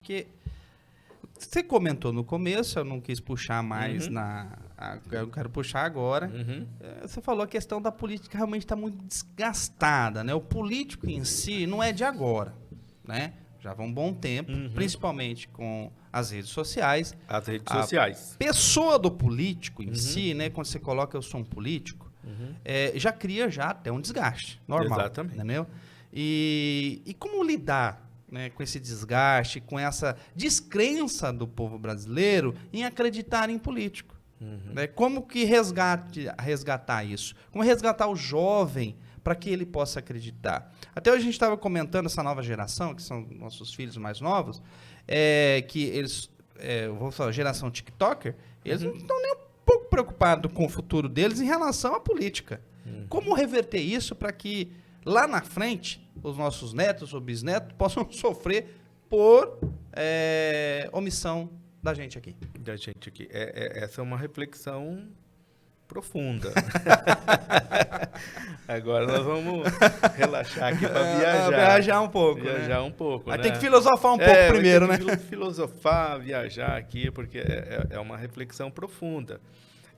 Porque você comentou no começo, eu não quis puxar mais eu quero puxar agora. Você falou a questão da política realmente está muito desgastada, né? O político em si não é de agora, né? Já há um bom tempo, principalmente com as redes sociais. As redes sociais. Pessoa do político em si, né? Quando você coloca eu sou um político, já cria até um desgaste normal. Exatamente. Entendeu? E como lidar, né, com esse desgaste, com essa descrença do povo brasileiro em acreditar em político? Né? Como que resgatar isso? Como resgatar o jovem para que ele possa acreditar? Até hoje a gente estava comentando essa nova geração, que são nossos filhos mais novos, que eles, eu vou falar, geração TikToker, eles não estão nem um pouco preocupados com o futuro deles em relação à política. Como reverter isso para que lá na frente os nossos netos ou bisnetos possam sofrer por omissão da gente aqui? Essa é uma reflexão profunda. Agora nós vamos relaxar aqui para viajar. Viajar um pouco. Viajar um pouco. Mas né? tem que filosofar um pouco primeiro, né? Filosofar, viajar aqui, porque é uma reflexão profunda.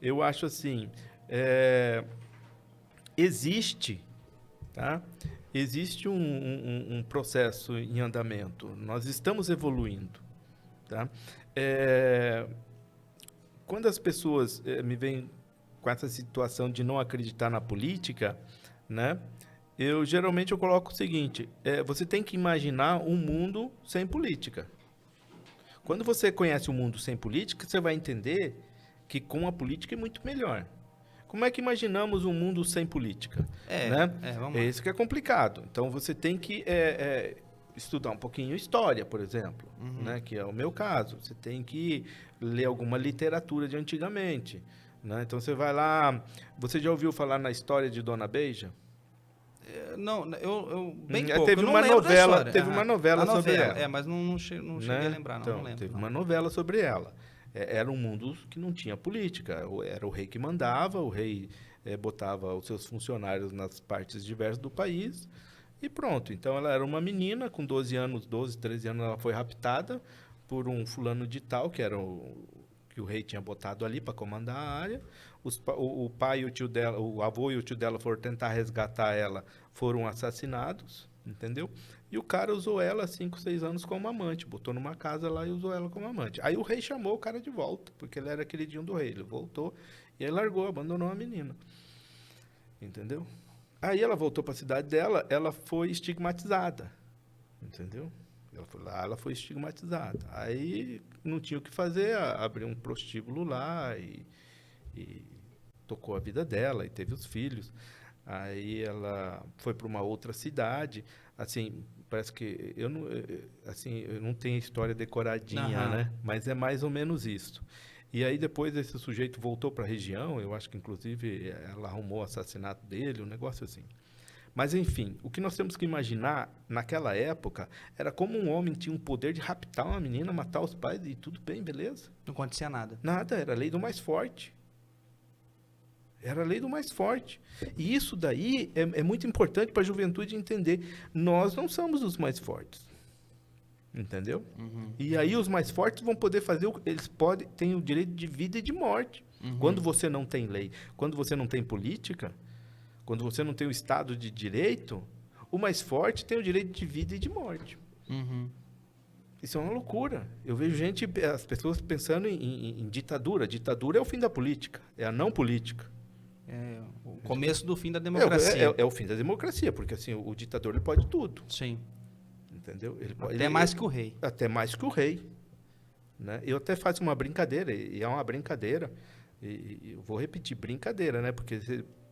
Eu acho assim, existe, tá? Existe um processo em andamento. Nós estamos evoluindo, tá? Quando as pessoas me veem com essa situação de não acreditar na política, né? Geralmente eu coloco o seguinte: você tem que imaginar um mundo sem política. Quando você conhece um mundo sem política, você vai entender que com a política é muito melhor. Como é que imaginamos um mundo sem política? Né? Vamos lá. Isso que é complicado. Então, você tem que estudar um pouquinho história, por exemplo, né? Que é o meu caso. Você tem que ler alguma literatura de antigamente. Né? Então, você vai lá... Você já ouviu falar na história de Dona Beija? Não, eu bem pouco. Teve uma novela sobre ela. Mas não cheguei a lembrar, não lembro. Teve uma novela sobre ela. Era um mundo que não tinha política. Era o rei que mandava, o rei botava os seus funcionários nas partes diversas do país e pronto. Então, ela era uma menina com 12, 13 anos, ela foi raptada por um fulano de tal, que era que o rei tinha botado ali para comandar a área. O pai e o tio dela, o avô e o tio dela foram tentar resgatar ela, foram assassinados, entendeu? E o cara usou ela 5, 6 anos como amante, botou numa casa lá e usou ela como amante. Aí o rei chamou o cara de volta, porque ele era queridinho do rei. Ele voltou e aí largou, abandonou a menina. Entendeu? Aí ela voltou para a cidade dela, ela foi estigmatizada. Entendeu? Ela foi lá, ela foi estigmatizada. Aí não tinha o que fazer, abriu um prostíbulo lá e tocou a vida dela e teve os filhos. Aí ela foi para uma outra cidade, assim, parece que eu não tenho história decoradinha, né? Mas é mais ou menos isso. E aí depois esse sujeito voltou para a região, eu acho que inclusive ela arrumou o assassinato dele, um negócio assim. Mas enfim, o que nós temos que imaginar naquela época era como um homem tinha o poder de raptar uma menina, matar os pais e tudo bem, beleza? Não acontecia nada. Nada, era a lei do mais forte. Era a lei do mais forte. E isso daí é muito importante para a juventude entender. Nós não somos os mais fortes. Entendeu? E aí os mais fortes vão poder fazer... Eles têm o direito de vida e de morte. Quando você não tem lei, quando você não tem política, quando você não tem o Estado de Direito, o mais forte tem o direito de vida e de morte. Isso é uma loucura. Eu vejo as pessoas pensando em ditadura. Ditadura é o fim da política. É a não política. É o começo do fim da democracia. É o fim da democracia, porque assim, o ditador ele pode tudo. Sim. Entendeu? Até mais que o rei. Até mais que o rei. Né? Eu até faço uma brincadeira, e é uma brincadeira, e eu vou repetir, brincadeira, né? Porque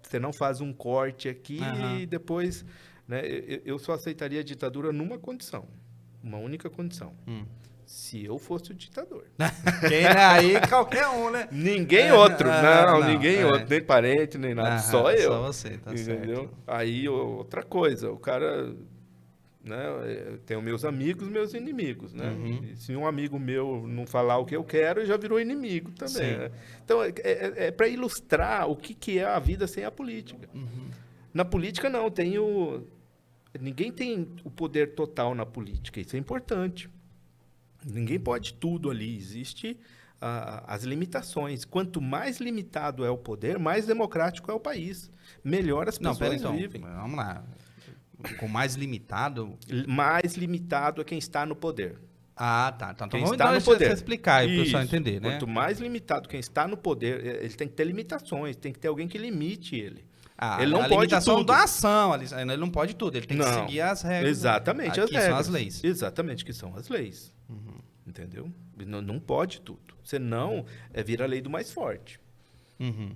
você não faz um corte aqui e depois... Né? Eu só aceitaria a ditadura numa condição, uma única condição. Se eu fosse o ditador. Aí qualquer um, né? Ninguém outro. Ninguém outro. Nem parente, nem nada. Só eu. Só você, tá entendeu? certo. Aí, outra coisa. O cara... Né, tem os meus amigos, meus inimigos. Né? E se um amigo meu não falar o que eu quero, já virou inimigo também. Né? Então, é para ilustrar o que é a vida sem a política. Na política, não. Ninguém tem o poder total na política. Isso é importante. Ninguém pode tudo ali. Existe as limitações. Quanto mais limitado é o poder, mais democrático é o país. Melhor as Não, pera pessoas então, vivem. vamos lá. Com mais limitado... Mais limitado é quem está no poder. Ah, tá. Então Quem vamos está no deixa poder. você explicar aí para o pessoal Isso. entender, né? Quanto mais limitado quem está no poder, ele tem que ter limitações, tem que ter alguém que limite ele. Ele não a pode limitação tudo. da ação, ele não pode tudo, ele tem que Não. seguir as regras. Exatamente, as que regras. são as leis. Exatamente, que são as leis. Entendeu? Não pode tudo. Senão, vira a lei do mais forte. Uhum.